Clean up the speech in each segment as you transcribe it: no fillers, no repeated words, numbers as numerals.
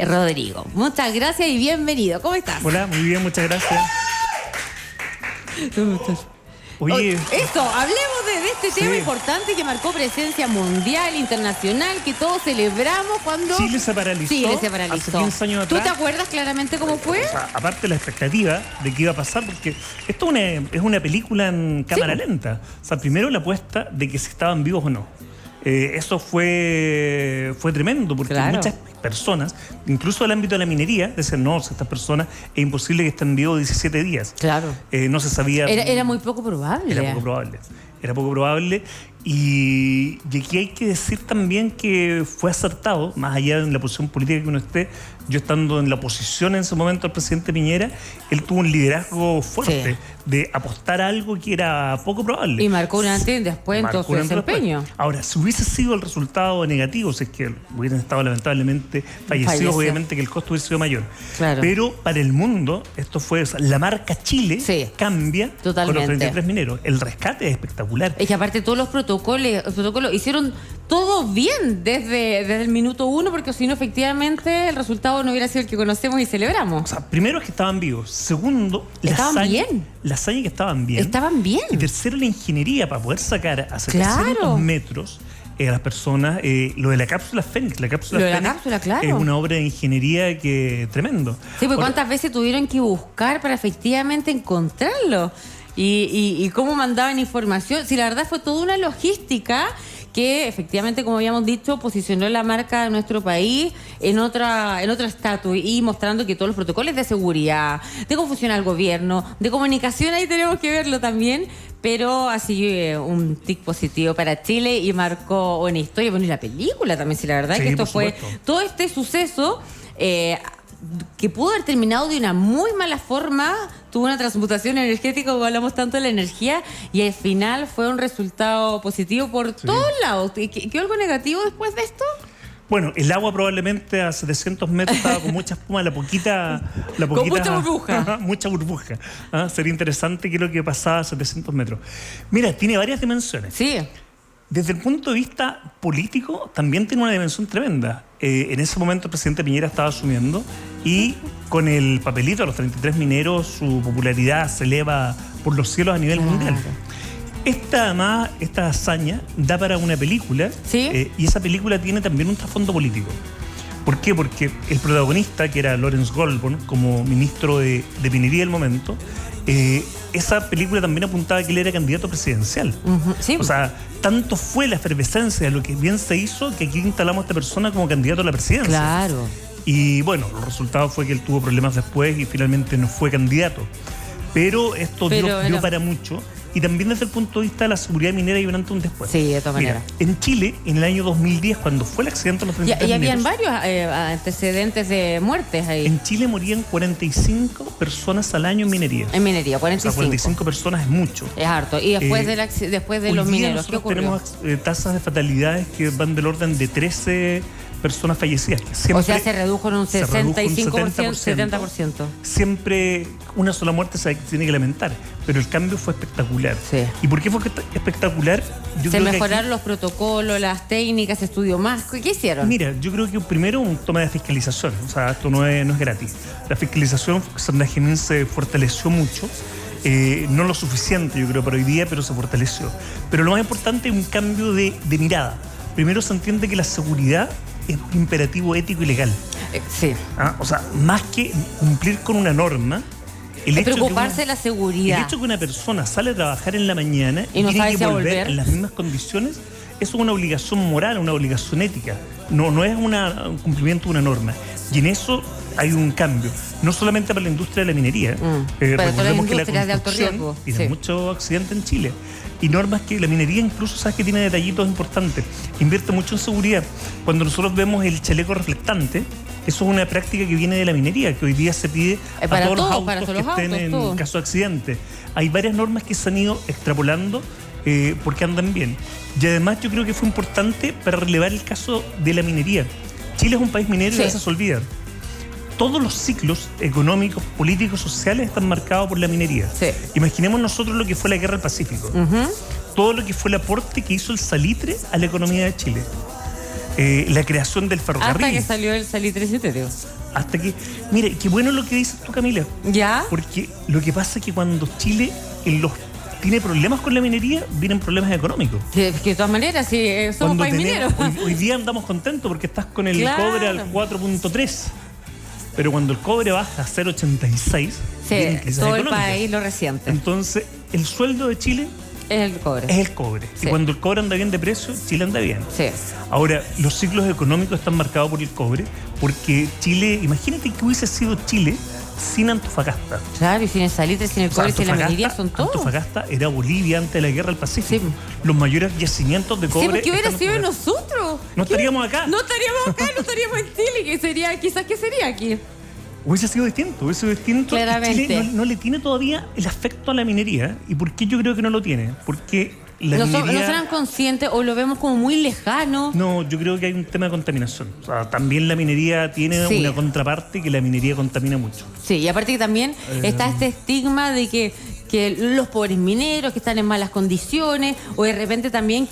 Rodrigo. Muchas gracias y bienvenido. ¿Cómo estás? Hola, muy bien, muchas gracias. Oye, eso, hablemos de este tema importante que marcó presencia mundial, internacional, que todos celebramos cuando... Chile se paralizó. Chile se paralizó. Hace 15 años atrás. ¿Tú te acuerdas claramente cómo fue? O sea, aparte de la expectativa de qué iba a pasar, porque esto es una película en cámara lenta. O sea, primero la apuesta de que si estaban vivos o no. Eso fue tremendo, porque muchas personas, incluso del ámbito de la minería, decían, no, estas personas es imposible que estén vivos 17 días. Claro. No se sabía... Era muy poco probable. Era poco probable. Era poco probable. Y aquí hay que decir también que fue acertado, más allá de la posición política que uno esté. Yo estando en la oposición en ese momento al presidente Piñera, él tuvo un liderazgo fuerte de apostar a algo que era poco probable. Y marcó un antes y después en todo su desempeño. Ahora, si hubiese sido el resultado negativo, si es que hubiesen estado lamentablemente fallecidos, obviamente que el costo hubiese sido mayor. Claro. Pero para el mundo, esto fue, o sea, la marca Chile cambia totalmente con los 33 mineros. El rescate es espectacular. Es que aparte todos los protocolos hicieron todo bien desde el minuto uno, porque si no, efectivamente, el resultado no hubiera sido el que conocemos y celebramos. O sea, primero es que estaban vivos. Segundo, la hazaña que estaban bien. Estaban bien. Y tercero, la ingeniería para poder sacar a 700 metros a las personas. Lo de la cápsula Fénix. La cápsula Fénix es una obra de ingeniería que tremendo. Sí, porque ¿cuántas veces tuvieron que buscar para efectivamente encontrarlo? Y cómo mandaban información. Sí, la verdad fue toda una logística que efectivamente, como habíamos dicho, posicionó la marca de nuestro país en otro estatus y mostrando que todos los protocolos de seguridad, de cómo funciona el gobierno, de comunicación, ahí tenemos que verlo también, pero así un tic positivo para Chile y marcó una historia. Bueno, y la película también, sí, la verdad que esto fue todo este suceso que pudo haber terminado de una muy mala forma, tuvo una transmutación energética, como hablamos tanto de la energía, y al final fue un resultado positivo por todos lados. ¿Quedó algo negativo después de esto? Bueno, el agua probablemente a 700 metros estaba con mucha espuma, con mucha burbuja. Mucha burbuja. Sería interesante qué es lo que pasaba a 700 metros. Mira, tiene varias dimensiones. Sí. Desde el punto de vista político, también tiene una dimensión tremenda. En ese momento el presidente Piñera estaba asumiendo y con el papelito de los 33 mineros su popularidad se eleva por los cielos a nivel mundial. Esta hazaña da para una película y esa película tiene también un trasfondo político. ¿Por qué? Porque el protagonista, que era Lawrence Goldborn, como ministro de Minería del momento, esa película también apuntaba que él era candidato presidencial. O sea, tanto fue la efervescencia de lo que bien se hizo que aquí instalamos a esta persona como candidato a la presidencia. Claro. Y bueno, el resultado fue que él tuvo problemas después y finalmente no fue candidato. Pero esto dio para mucho. Y también desde el punto de vista de la seguridad minera hay un antes y un después. Sí, de todas maneras. En Chile, en el año 2010, cuando fue el accidente de los 33 y habían mineros, varios antecedentes de muertes ahí. En Chile morían 45 personas al año en minería. En minería, 45. O sea, 45 personas es mucho. Es harto. Y después de los mineros, ¿qué ocurrió? Tenemos tasas de fatalidades que van del orden de 13 personas fallecidas. O sea, se redujo en un 65%, 70%. Siempre una sola muerte se tiene que lamentar, pero el cambio fue espectacular. ¿Y por qué fue espectacular? Se mejoraron los protocolos, las técnicas, se estudió más. ¿Qué hicieron? Mira, yo creo que primero un toma de fiscalización. O sea, esto no es gratis. La fiscalización Sandagenín se fortaleció mucho. No lo suficiente, yo creo, para hoy día, pero se fortaleció. Pero lo más importante es un cambio de mirada. Primero se entiende que la seguridad es un imperativo ético y legal. O sea, más que cumplir con una norma, preocuparse de la seguridad. El hecho que una persona sale a trabajar en la mañana y no tiene que volver en las mismas condiciones, eso es una obligación moral, una obligación ética. No es un cumplimiento de una norma. Y en eso hay un cambio, no solamente para la industria de la minería, recordemos que la construcción tiene muchos accidentes en Chile, y normas que la minería incluso, sabes que tiene detallitos importantes, invierte mucho en seguridad. Cuando nosotros vemos el chaleco reflectante, eso es una práctica que viene de la minería, que hoy día se pide a todos los autos que estén en caso de accidente. Hay varias normas que se han ido extrapolando porque andan bien. Y además yo creo que fue importante para relevar el caso de la minería. Chile es un país minero y a veces se olvida. Todos los ciclos económicos, políticos, sociales están marcados por la minería. Imaginemos nosotros lo que fue la Guerra del Pacífico. Todo lo que fue el aporte que hizo el salitre a la economía de Chile. la creación del ferrocarril. Hasta que salió el salitre sintético. Hasta que, mira, qué bueno lo que dices tú, Camila. ¿Ya? Porque lo que pasa es que cuando Chile tiene problemas con la minería, vienen problemas económicos. Que de todas maneras, si somos país minero. Hoy día andamos contentos porque estás con el cobre al 4.3. Pero cuando el cobre baja a 0.86, todo el país lo resiente. Entonces, el sueldo de Chile es el cobre. Es el cobre. Sí. Y cuando el cobre anda bien de precio, Chile anda bien. Sí. Ahora, los ciclos económicos están marcados por el cobre, porque Chile, imagínate que hubiese sido Chile sin Antofagasta. Claro, y sin el salitre, sin el cobre, sin la minería, son todos. Antofagasta era Bolivia antes de la guerra del Pacífico. Sí. Los mayores yacimientos de cobre. Sí, porque hubiera sido de nosotros. No estaríamos acá. No estaríamos en Chile. ¿Qué sería aquí? Hubiese sido distinto. Claramente. Chile no le tiene todavía el afecto a la minería. ¿Y por qué yo creo que no lo tiene? Porque la minería... ¿No serán conscientes o lo vemos como muy lejano? No, yo creo que hay un tema de contaminación. O sea, también la minería tiene una contraparte, que la minería contamina mucho. Sí, y aparte que también está este estigma de que los pobres mineros que están en malas condiciones, o de repente también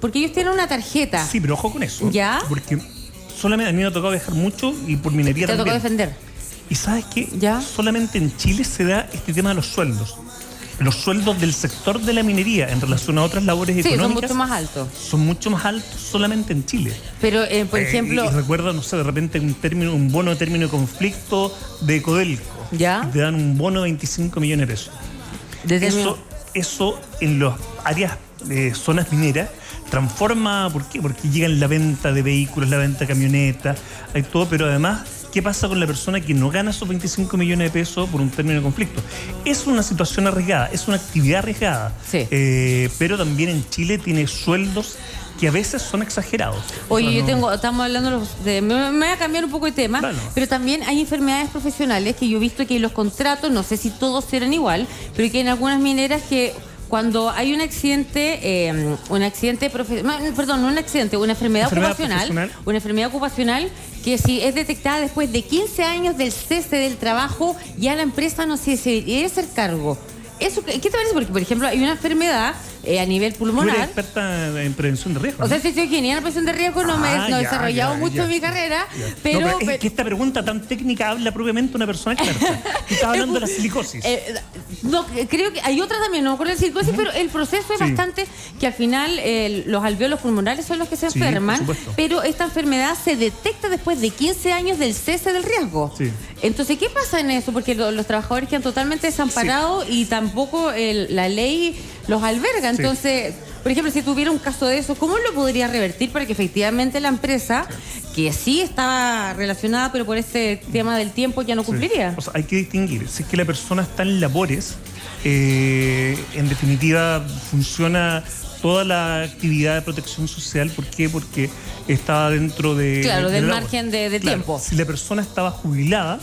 porque ellos tienen una tarjeta. Sí, pero ojo con eso. ¿Ya? Porque solamente a mí me ha tocado viajar mucho y por minería también. Te tocó defender. Y ¿sabes qué? ¿Ya? Solamente en Chile se da este tema de los sueldos. Los sueldos del sector de la minería en relación a otras labores económicas son mucho más altos. Son mucho más altos solamente en Chile. Pero, por ejemplo... Y recuerda, no sé, de repente un bono de término de conflicto de Codelco. ¿Ya? Y te dan un bono de 25 millones de pesos. Eso en las áreas, zonas mineras, transforma... ¿Por qué? Porque llegan la venta de vehículos, la venta de camionetas, hay todo, pero además... ¿Qué pasa con la persona que no gana esos 25 millones de pesos por un término de conflicto? Es una situación arriesgada, es una actividad arriesgada. Sí. Pero también en Chile tiene sueldos que a veces son exagerados. Oye, estamos hablando me voy a cambiar un poco de tema, claro. Pero también hay enfermedades profesionales que yo he visto que los contratos, no sé si todos serán igual, pero que en algunas mineras que... Cuando hay una enfermedad ocupacional que si es detectada después de 15 años del cese del trabajo, ya la empresa no se debe hacer cargo. Eso, ¿qué te parece? Porque, por ejemplo, hay una enfermedad a nivel pulmonar. ¿Tú eres experta en prevención de riesgo? O sea, si soy ingeniera en prevención de riesgo, no he desarrollado mucho en mi carrera, pero... Es que esta pregunta tan técnica habla propiamente una persona experta. Tú estás hablando de la silicosis. No, creo que hay otra también, no me acuerdo de la silicosis, pero el proceso es bastante... Que al final los alvéolos pulmonares son los que se enferman, pero esta enfermedad se detecta después de 15 años del cese del riesgo. Sí. Entonces, ¿qué pasa en eso? Porque los trabajadores quedan totalmente desamparados y tampoco la ley los alberga. Entonces, por ejemplo, si tuviera un caso de eso, ¿cómo lo podría revertir para que efectivamente la empresa, que sí estaba relacionada, pero por ese tema del tiempo ya no cumpliría? O sea, hay que distinguir. Si es que la persona está en labores, en definitiva funciona toda la actividad de protección social. ¿Por qué? Porque estaba dentro de... Claro, del margen de tiempo. Si la persona estaba jubilada,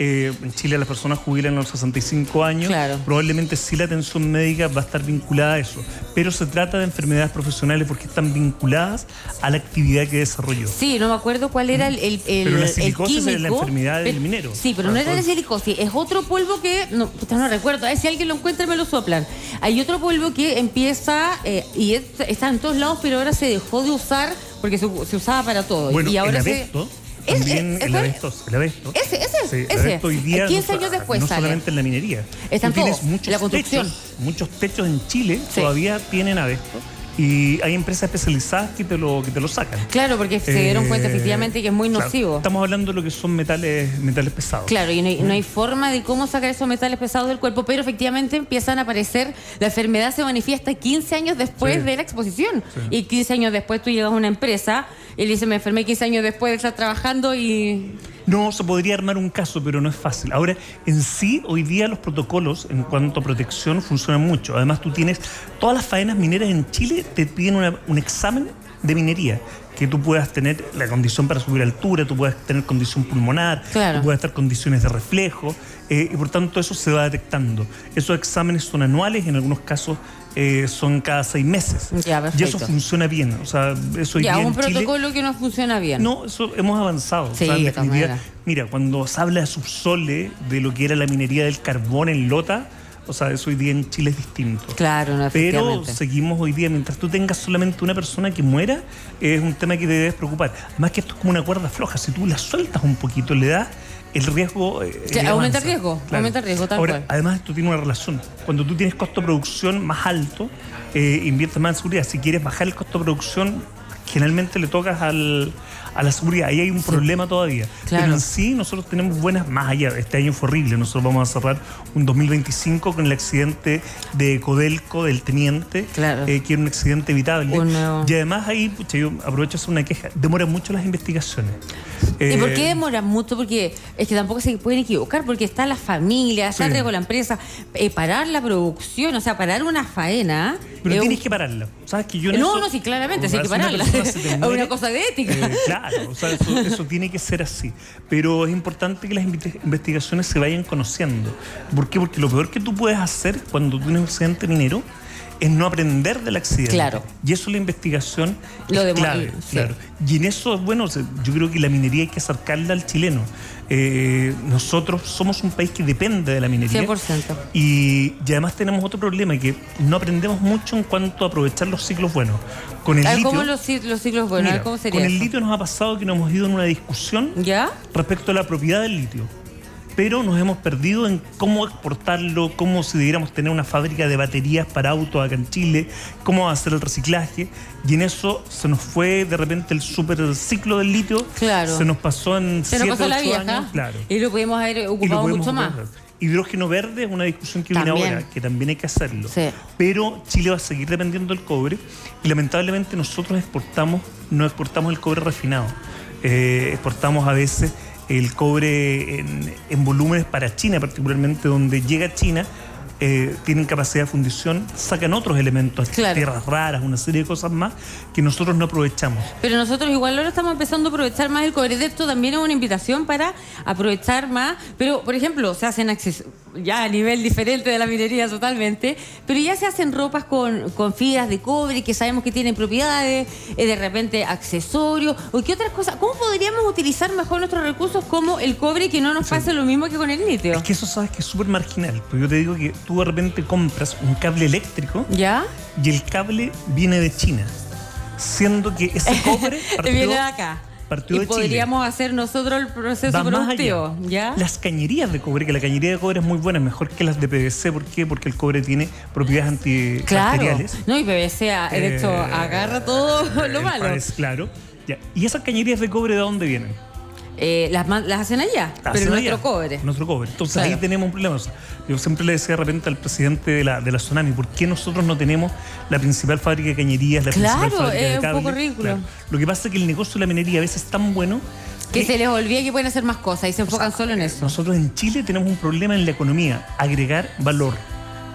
en Chile las personas jubilan a los 65 años, probablemente sí la atención médica va a estar vinculada a eso, pero se trata de enfermedades profesionales porque están vinculadas a la actividad que desarrolló. Sí, no me acuerdo cuál era pero la silicosis es la enfermedad del minero. Sí, pero no era la silicosis, es otro polvo que, no recuerdo, a ver si alguien lo encuentra me lo soplan. Hay otro polvo que empieza, y está en todos lados, pero ahora se dejó de usar porque se usaba para todo. Bueno, y ahora también el abesto. Ese. Hoy día 15 años después no sale. Solamente en la minería. Están todos, muchos la construcción. Muchos techos en Chile todavía tienen abesto. Y hay empresas especializadas que te lo sacan. Claro, porque se dieron cuenta efectivamente que es muy nocivo. Estamos hablando de lo que son metales pesados. Claro, y no hay forma de cómo sacar esos metales pesados del cuerpo, pero efectivamente empiezan a aparecer, la enfermedad se manifiesta 15 años después de la exposición. Sí. Y 15 años después tú llegas a una empresa y le dices, me enfermé 15 años después de estar trabajando y... No, se podría armar un caso, pero no es fácil. Ahora, en sí, hoy día los protocolos en cuanto a protección funcionan mucho. Además, tú tienes todas las faenas mineras en Chile, te piden un examen de minería, que tú puedas tener la condición para subir a altura, tú puedas tener condición pulmonar, tú puedas tener condiciones de reflejo, y por tanto eso se va detectando. Esos exámenes son anuales, en algunos casos son cada 6 meses. Y eso funciona bien. O sea, eso ya, un protocolo Chile, que no funciona bien. No, eso hemos avanzado. Sí, o sea, en definitiva, mira, cuando se habla de subsole, de lo que era la minería del carbón en Lota, O sea, eso hoy día en Chile es distinto. Claro, no, pero seguimos hoy día, mientras tú tengas solamente una persona que muera, es un tema que te debes preocupar. Además que esto es como una cuerda floja, si tú la sueltas un poquito, le das el riesgo. Aumenta el riesgo, claro. Aumenta el riesgo, tal Ahora, cual. además esto tiene una relación. Cuando tú tienes costo de producción más alto, inviertes más en seguridad. Si quieres bajar el costo de producción, generalmente le tocas a la seguridad. Ahí hay un problema todavía. Claro. Pero en sí nosotros tenemos buenas, más allá, este año fue horrible. Nosotros vamos a cerrar un 2025 con el accidente de Codelco, del teniente, claro. Que era un accidente evitable. Y además ahí, pucha, yo aprovecho a hacer una queja, demoran mucho las investigaciones. ¿Y por qué demoran mucho? Porque es que tampoco se pueden equivocar, porque está la familia, está el riesgo de la empresa, parar la producción, o sea, parar una faena. Pero tienes que pararla. ¿Sabes que yo no, sí, claramente, sí hay que pararla. Es una cosa de ética. Claro, o sea, eso tiene que ser así. Pero es importante que las investigaciones se vayan conociendo. ¿Por qué? Porque lo peor que tú puedes hacer cuando tienes un accidente minero es no aprender del accidente. Claro. Y eso la investigación lo es clave. Sí. Claro. Y en eso, bueno, yo creo que la minería hay que acercarla al chileno. Nosotros somos un país que depende de la minería. 100%. Y además tenemos otro problema, que no aprendemos mucho en cuanto a aprovechar los ciclos buenos. Con el litio, ¿cómo los ciclos buenos? Mira, ¿Cómo sería con eso? el litio nos ha pasado que nos hemos ido en una discusión respecto a la propiedad del litio. Pero nos hemos perdido en cómo exportarlo, cómo si debiéramos tener una fábrica de baterías para autos acá en Chile, cómo hacer el reciclaje, y en eso se nos fue de repente el super ciclo del litio, claro. Se nos pasó en 7 o 8 años, claro. Y lo pudimos haber ocupado mucho más. Hidrógeno verde es una discusión que viene ahora, que también hay que hacerlo. Sí. Pero Chile va a seguir dependiendo del cobre, y lamentablemente nosotros no exportamos el cobre refinado. Exportamos a veces el cobre en volúmenes para China, particularmente donde llega China, tienen capacidad de fundición, sacan otros elementos, claro. Tierras raras, una serie de cosas más que nosotros no aprovechamos. Pero nosotros igual ahora estamos empezando a aprovechar más el cobre. De esto también es una invitación para aprovechar más. Pero, por ejemplo, se hacen ya a nivel diferente de la minería totalmente, pero ya se hacen ropas con fibras de cobre que sabemos que tienen propiedades, de repente accesorios, o qué otras cosas. ¿Cómo podríamos utilizar mejor nuestros recursos como el cobre, que no nos pase lo mismo que con el litio? Es que eso sabes que es súper marginal, porque yo te digo que tú de repente compras un cable eléctrico, ¿ya? Y el cable viene de China, siendo que ese cobre viene de acá. Y podríamos hacer nosotros el proceso productivo, ¿ya? Las cañerías de cobre, que la cañería de cobre es muy buena, es mejor que las de PVC. ¿Por qué? Porque el cobre tiene propiedades antibacteriales. Claro. No, y PVC, de hecho, agarra todo lo malo. Claro. Ya. ¿Y esas cañerías de cobre de dónde vienen? Las hacen allá, pero nuestro cobre. Nuestro cobre. Entonces ahí tenemos un problema. O sea, yo siempre le decía de repente al presidente de la Tsunami, ¿por qué nosotros no tenemos la principal fábrica de cañerías, la principal fábrica de cable? Es un poco ridículo. Claro. Lo que pasa es que el negocio de la minería a veces es tan bueno que se les olvida que pueden hacer más cosas y se enfocan solo en eso. Nosotros en Chile tenemos un problema en la economía, agregar valor.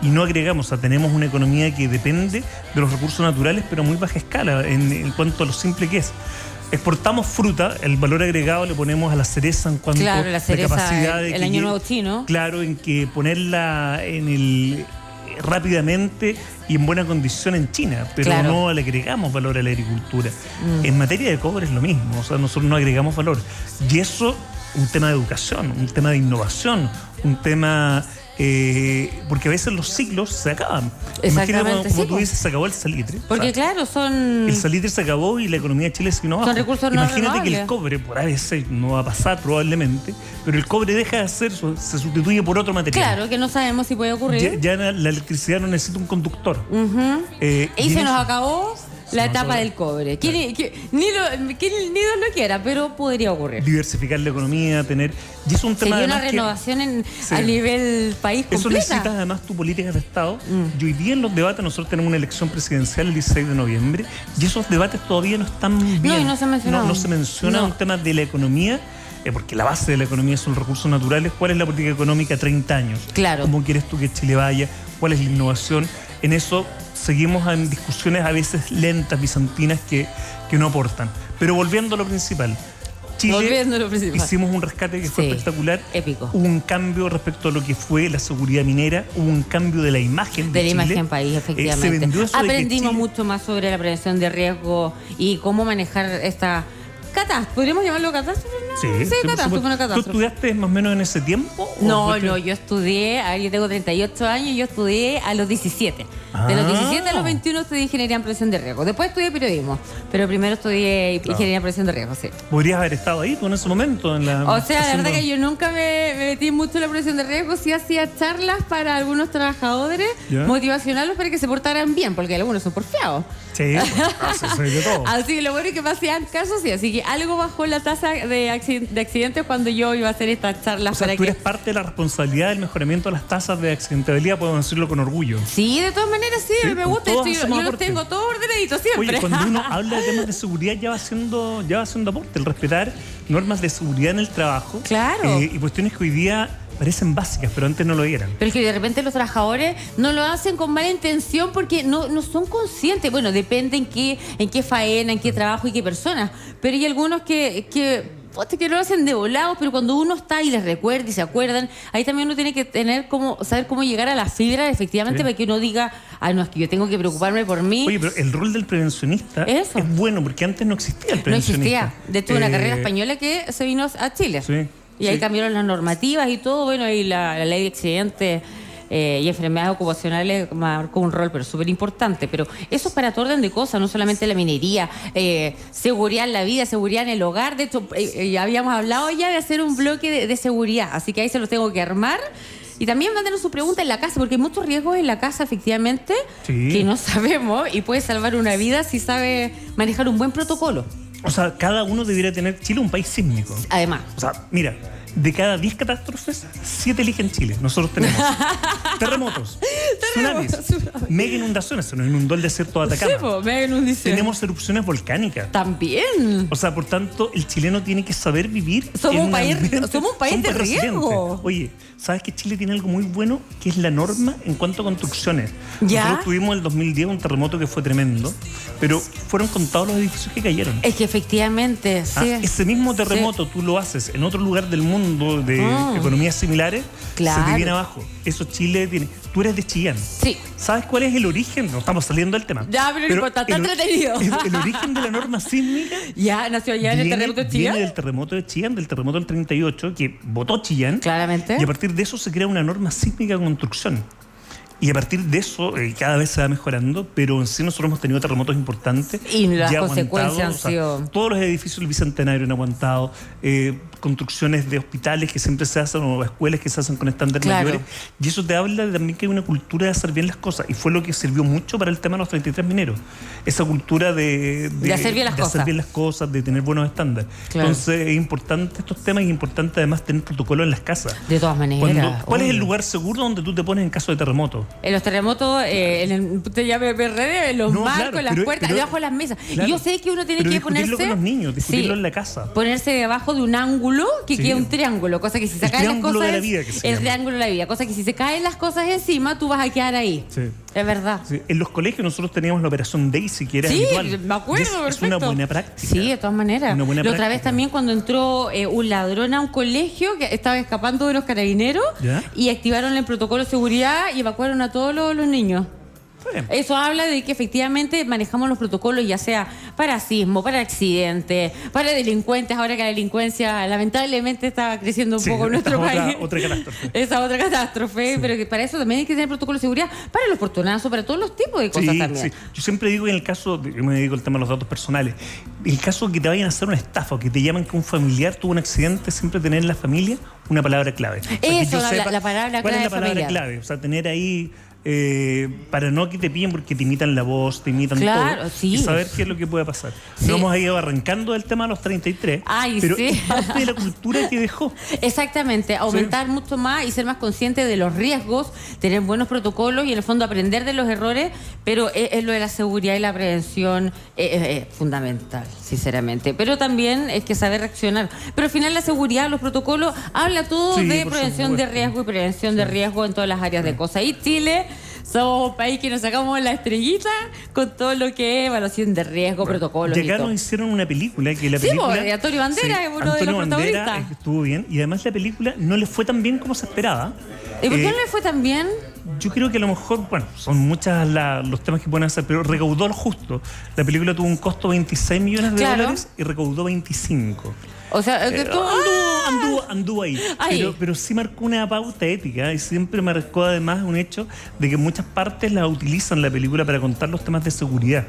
Y no agregamos, o sea, tenemos una economía que depende de los recursos naturales, pero a muy baja escala en cuanto a lo simple que es. Exportamos fruta, el valor agregado le ponemos a la cereza en cuanto a la capacidad de el año nuevo chino. Claro, en que ponerla rápidamente y en buena condición en China, pero no le agregamos valor a la agricultura. En materia de cobre es lo mismo, o sea, nosotros no agregamos valor. Y eso, un tema de educación, un tema de innovación, un tema... porque a veces los ciclos se acaban. Imagínate, como tú dices, se acabó el salitre. Porque claro, el salitre se acabó y la economía de Chile se vino abajo. Son recursos no Imagínate renovables. Que el cobre, por a veces no va a pasar probablemente, pero el cobre deja de ser, se sustituye por otro material. Claro, que no sabemos si puede ocurrir. Ya la electricidad no necesita un conductor. Y se nos acabó la etapa del cobre. Claro. Ni Dios lo quiera, pero podría ocurrir. Diversificar la economía, tener... Y es un tema sería una renovación a nivel país completa. Eso necesitas además tu políticas de Estado. Y hoy día en los debates nosotros tenemos una elección presidencial el 16 de noviembre y esos debates todavía no están bien. No, y no se menciona. No se menciona un tema de la economía, porque la base de la economía son los recursos naturales. ¿Cuál es la política económica a 30 años? Claro. ¿Cómo quieres tú que Chile vaya? ¿Cuál es la innovación? En eso seguimos en discusiones a veces lentas, bizantinas, que no aportan. Pero volviendo a lo principal, Chile hicimos un rescate que fue espectacular. Épico. Hubo un cambio respecto a lo que fue la seguridad minera, hubo un cambio de la imagen de Chile. La imagen país, efectivamente. Aprendimos mucho más sobre la prevención de riesgo y cómo manejar esta catástrofe. ¿Podríamos llamarlo catástrofe? Sí, catástrofe, una catástrofe. ¿Tú estudiaste más o menos en ese tiempo? No, yo estudié, yo tengo 38 años y yo estudié a los 17. De los 17 a los 21 estudié ingeniería en prevención de riesgo. Después estudié periodismo, pero primero estudié ingeniería en prevención de riesgo, sí. ¿Podrías haber estado ahí tú en ese momento? La verdad que yo nunca me metí mucho en la prevención de riesgo. Sí hacía charlas para algunos trabajadores motivacionales para que se portaran bien, porque algunos son porfiados. Sí, de todo. Así que lo bueno es que me hacían caso, sí. Así que algo bajó la tasa de accidentes cuando yo iba a hacer estas charlas. O sea, tú eres parte de la responsabilidad del mejoramiento de las tasas de accidentabilidad, podemos decirlo con orgullo. Sí, de todas maneras, sí me gusta. Yo los tengo todos ordenaditos siempre. Oye, cuando uno habla de temas de seguridad ya va haciendo aporte, el respetar normas de seguridad en el trabajo. Claro. Y cuestiones que hoy día parecen básicas, pero antes no lo eran. Pero es que de repente los trabajadores no lo hacen con mala intención porque no son conscientes. Bueno, depende en qué faena, en qué trabajo y qué personas. Pero hay algunos que no lo hacen de volados, pero cuando uno está y les recuerda y se acuerdan, ahí también uno tiene que saber cómo llegar a la fibra, efectivamente, para que uno diga, no, es que yo tengo que preocuparme por mí. Oye, pero el rol del prevencionista es bueno, porque antes no existía el prevencionista. No existía. De hecho, una carrera española que se vino a Chile. Sí. Y ahí cambiaron las normativas y todo, bueno, y la ley de accidentes y enfermedades ocupacionales marcó un rol, pero súper importante. Pero eso es para todo orden de cosas, no solamente la minería, seguridad en la vida, seguridad en el hogar. De hecho, ya habíamos hablado ya de hacer un bloque de seguridad, así que ahí se los tengo que armar. Y también mándenos su pregunta en la casa, porque hay muchos riesgos en la casa, efectivamente, que no sabemos, y puede salvar una vida si sabe manejar un buen protocolo. O sea, cada uno debería tener... Chile es un país sísmico. Además. O sea, mira, de cada 10 catástrofes, 7 eligen Chile. Nosotros tenemos terremotos, tsunamis, mega inundaciones. Se nos inundó el desierto de Atacama. Sí, mega inundaciones. Tenemos erupciones volcánicas. También. O sea, por tanto, el chileno tiene que saber vivir. Somos un país de riesgo. Oye, ¿sabes que Chile tiene algo muy bueno? Que es la norma en cuanto a construcciones. ¿Ya? Nosotros tuvimos en el 2010 un terremoto que fue tremendo, pero fueron contados los edificios que cayeron. Es que efectivamente, sí. Ese mismo terremoto tú lo haces en otro lugar del mundo de economías similares, claro, se te viene abajo. Eso Chile tiene. Tú eres de Chillán. Sí. ¿Sabes cuál es el origen? No estamos saliendo del tema. Ya, pero está tan entretenido. El origen de la norma sísmica ya nació allá en el terremoto de Chillán. Viene del terremoto de Chillán, del terremoto del 38, que votó Chillán. Claramente. Y a partir de eso se crea una norma sísmica de construcción. Y a partir de eso, cada vez se va mejorando, pero en sí nosotros hemos tenido terremotos importantes. Y las consecuencias han sido... Todos los edificios del Bicentenario han aguantado, construcciones de hospitales que siempre se hacen, o escuelas que se hacen con estándares mayores. Y eso te habla también que hay una cultura de hacer bien las cosas. Y fue lo que sirvió mucho para el tema de los 33 mineros. Esa cultura de hacer bien las cosas. De tener buenos estándares. Claro. Entonces es importante estos temas y es importante además tener protocolos en las casas. De todas maneras. ¿Cuál es el lugar seguro donde tú te pones en caso de terremoto? En los terremotos, en los marcos, en las puertas, debajo de las mesas. Claro. Y yo sé que uno tiene que ponerse... Discutirlo con los niños, discutirlo en la casa. Ponerse debajo de un ángulo que quede un triángulo, cosa que si se caen las cosas... El triángulo de la vida, cosa que si se caen las cosas encima, tú vas a quedar ahí. Sí. Es verdad. Sí. En los colegios nosotros teníamos la operación Daisy, que era habitual. Sí, me acuerdo, es una buena práctica. Sí, de todas maneras. La otra vez también cuando entró un ladrón a un colegio que estaba escapando de los carabineros y activaron el protocolo de seguridad y evacuaron a todos los niños. Eso habla de que efectivamente manejamos los protocolos, ya sea para sismo, para accidentes, para delincuentes, ahora que la delincuencia lamentablemente está creciendo un poco en nuestro país. Otra catástrofe. Esa otra catástrofe, pero que para eso también hay que tener protocolo de seguridad, para los portonazos, para todos los tipos de cosas también. Sí. Yo siempre digo en el caso, yo me dedico al tema de los datos personales, el caso que te vayan a hacer una estafa o que te llaman que un familiar tuvo un accidente, siempre tener en la familia una palabra clave. O sea, eso, la palabra clave. ¿Cuál es la palabra clave? O sea, tener ahí... para no que te pillen porque te imitan la voz, te imitan todo y saber qué es lo que puede pasar. Nos hemos ido arrancando del tema a los 33, pero es parte de la cultura que dejó. Exactamente, aumentar mucho más y ser más consciente de los riesgos, tener buenos protocolos y en el fondo aprender de los errores, pero es lo de la seguridad y la prevención es fundamental, sinceramente. Pero también es que saber reaccionar. Pero al final la seguridad, los protocolos, habla todo de prevención de riesgo y prevención de riesgo en todas las áreas de cosas. Y Chile... somos un país que nos sacamos la estrellita con todo lo que es evaluación de riesgo, protocolos. Y acá nos hicieron una película que la película. Sí, Antonio Banderas es uno de los protagonistas. Estuvo bien y además la película no le fue tan bien como se esperaba. ¿Y por qué no le fue tan bien? Yo creo que a lo mejor, son muchos los temas que pueden hacer, pero recaudó lo justo. La película tuvo un costo de $26 millones y recaudó 25. O sea, anduvo ahí. Pero sí marcó una pauta ética y siempre marcó además un hecho de que muchas partes la utilizan la película para contar los temas de seguridad.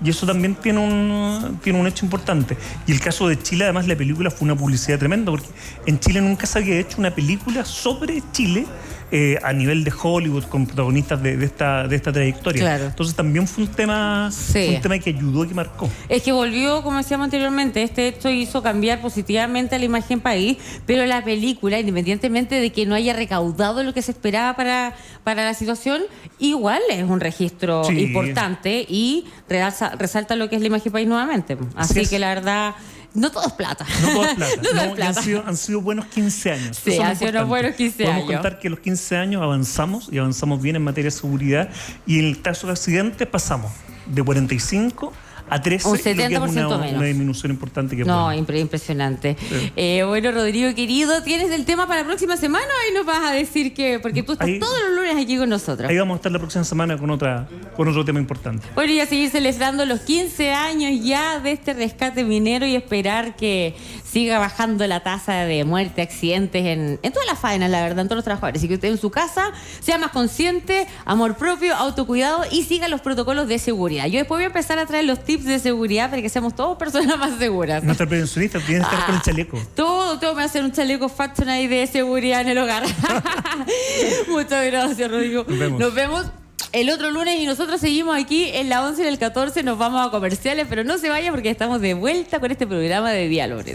Y eso también tiene un hecho importante. Y el caso de Chile, además, la película fue una publicidad tremenda, porque en Chile nunca se había hecho una película sobre Chile a nivel de Hollywood, con protagonistas de esta trayectoria. Claro. Entonces también fue un tema que ayudó y que marcó. Es que volvió, como decíamos anteriormente, este hecho hizo cambiar positivamente a la imagen país, pero la película, independientemente de que no haya recaudado lo que se esperaba para la situación, igual es un registro importante y resalta lo que es la imagen país nuevamente. Así que la verdad... No todo es plata. No todo es plata. Han sido buenos 15 años. Sí, han sido unos buenos 15 años. Podemos contar que en los 15 años avanzamos y avanzamos bien en materia de seguridad. Y en el caso de accidentes pasamos de 45 a 13, un 70% menos. Una disminución importante que impresionante. Sí. Bueno, Rodrigo, querido, ¿tienes el tema para la próxima semana o ahí nos vas a decir que...? Porque tú estás todos los lunes aquí con nosotros. Ahí vamos a estar la próxima semana con otro tema importante. Bueno, y a seguir celebrando los 15 años ya de este rescate minero y esperar que siga bajando la tasa de muerte, accidentes en todas las faenas, la verdad, en todos los trabajadores. Así que usted en su casa sea más consciente, amor propio, autocuidado y siga los protocolos de seguridad. Yo después voy a empezar a traer los tips de seguridad para que seamos todos personas más seguras. Nuestra prevencionista tiene que estar con el chaleco. Todo me va a hacer un chaleco fashion ahí de seguridad en el hogar. Muchas gracias, Rodrigo. Nos vemos el otro lunes y nosotros seguimos aquí en la 11 y en el 14. Nos vamos a comerciales, pero no se vaya porque estamos de vuelta con este programa de Diálogos.